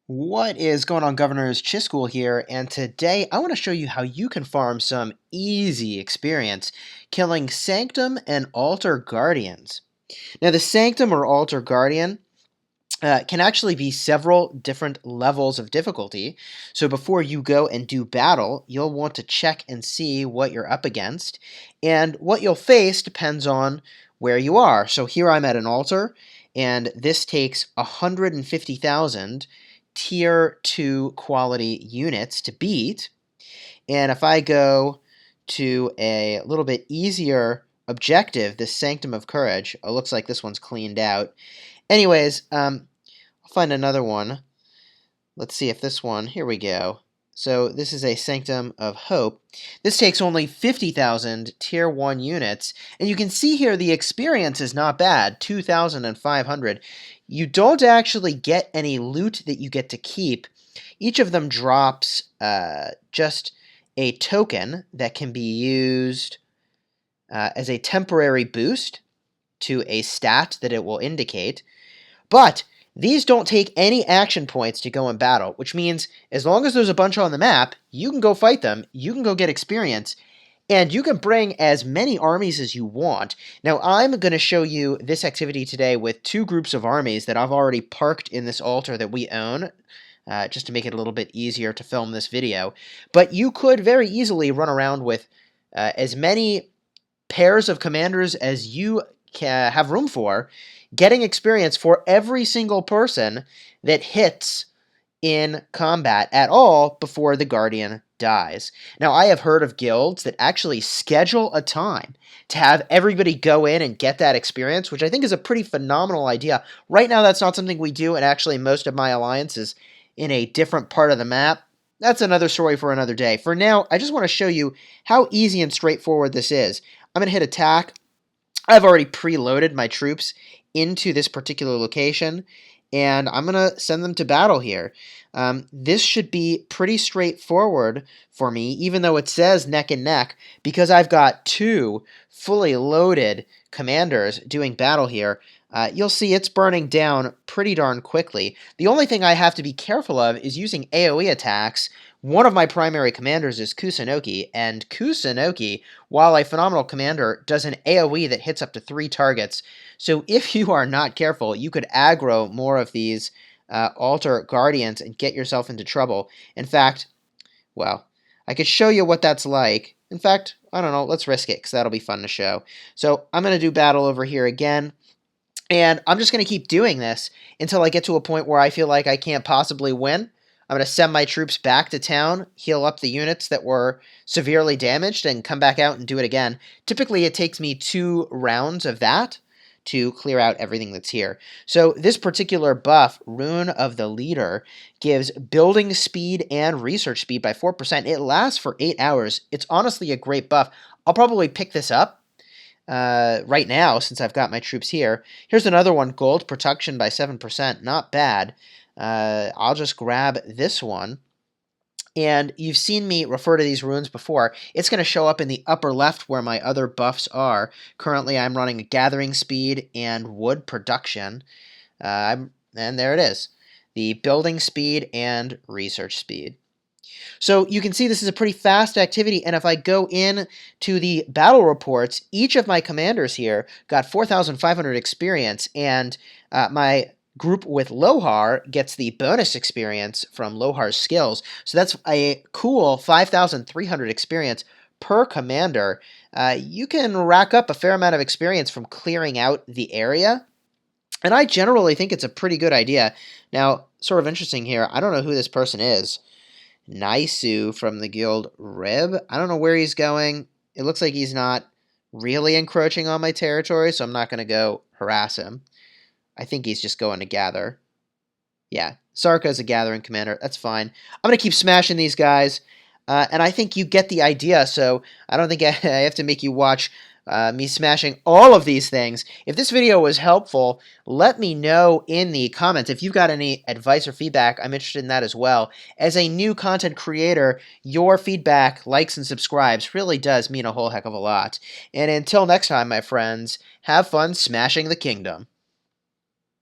What is going on, Governors? Chisgule here, and today I want to show you how you can farm some easy experience killing Sanctum and Altar Guardians. Now, the Sanctum or Altar Guardian can actually be several different levels of difficulty. So before you go and do battle, you'll want to check and see what you're up against, and what you'll face depends on where you are. So here I'm at an altar, and this takes 150,000 tier 2 quality units to beat. And if I go to a little bit easier objective, this Sanctum of Courage, it looks like this one's cleaned out. Anyways, I'll find another one. Let's see if this one, here we go. So this is a Sanctum of Hope. This takes only 50,000 tier 1 units, and you can see here the experience is not bad, 2,500. You don't actually get any loot that you get to keep. Each of them drops just a token that can be used as a temporary boost to a stat that it will indicate. But these don't take any action points to go in battle, which means as long as there's a bunch on the map, you can go fight them, you can go get experience, and you can bring as many armies as you want. Now, I'm going to show you this activity today with two groups of armies that I've already parked in this altar that we own, just to make it a little bit easier to film this video. But you could very easily run around with as many pairs of commanders as you have room for, getting experience for every single person that hits in combat at all before the Guardian dies. Now, I have heard of guilds that actually schedule a time to have everybody go in and get that experience, which I think is a pretty phenomenal idea. Right now, that's not something we do, and actually most of my alliance is in a different part of the map. That's another story for another day. For now, I just want to show you how easy and straightforward this is. I'm going to hit attack. I've already preloaded my troops into this particular location, and I'm going to send them to battle here. This should be pretty straightforward for me, even though it says neck and neck, because I've got two fully loaded commanders doing battle here. You'll see it's burning down pretty darn quickly. The only thing I have to be careful of is using AoE attacks. One of my primary commanders is Kusunoki, and Kusunoki, while a phenomenal commander, does an AoE that hits up to 3 targets. So if you are not careful, you could aggro more of these Altar Guardians and get yourself into trouble. In fact, well, I could show you what that's like. In fact, I don't know, let's risk it, because that'll be fun to show. So I'm going to do battle over here again. And I'm just going to keep doing this until I get to a point where I feel like I can't possibly win. I'm going to send my troops back to town, heal up the units that were severely damaged, and come back out and do it again. Typically, it takes me 2 rounds of that to clear out everything that's here. So this particular buff, Rune of the Leader, gives building speed and research speed by 4%. It lasts for 8 hours. It's honestly a great buff. I'll probably pick this up right now, since I've got my troops here. Here's another one, gold protection by 7%. Not bad. I'll just grab this one. And you've seen me refer to these runes before. It's going to show up in the upper left where my other buffs are. Currently, I'm running gathering speed and wood production. And there it is. The building speed and research speed. So you can see this is a pretty fast activity, and if I go in to the battle reports, each of my commanders here got 4,500 experience, and my group with Lohar gets the bonus experience from Lohar's skills. So that's a cool 5,300 experience per commander. You can rack up a fair amount of experience from clearing out the area, and I generally think it's a pretty good idea. Now, sort of interesting here, I don't know who this person is. Naisu from the guild Rib. I don't know where he's going. It looks like he's not really encroaching on my territory, so I'm not going to go harass him. I think he's just going to gather. Yeah, Sarka's a gathering commander. That's fine. I'm going to keep smashing these guys, and I think you get the idea, so I don't think I have to make you watch me smashing all of these things. If this video was helpful, let me know in the comments. If you've got any advice or feedback, I'm interested in that as well. As a new content creator, your feedback, likes, and subscribes really does mean a whole heck of a lot. And until next time, my friends, have fun smashing the kingdom.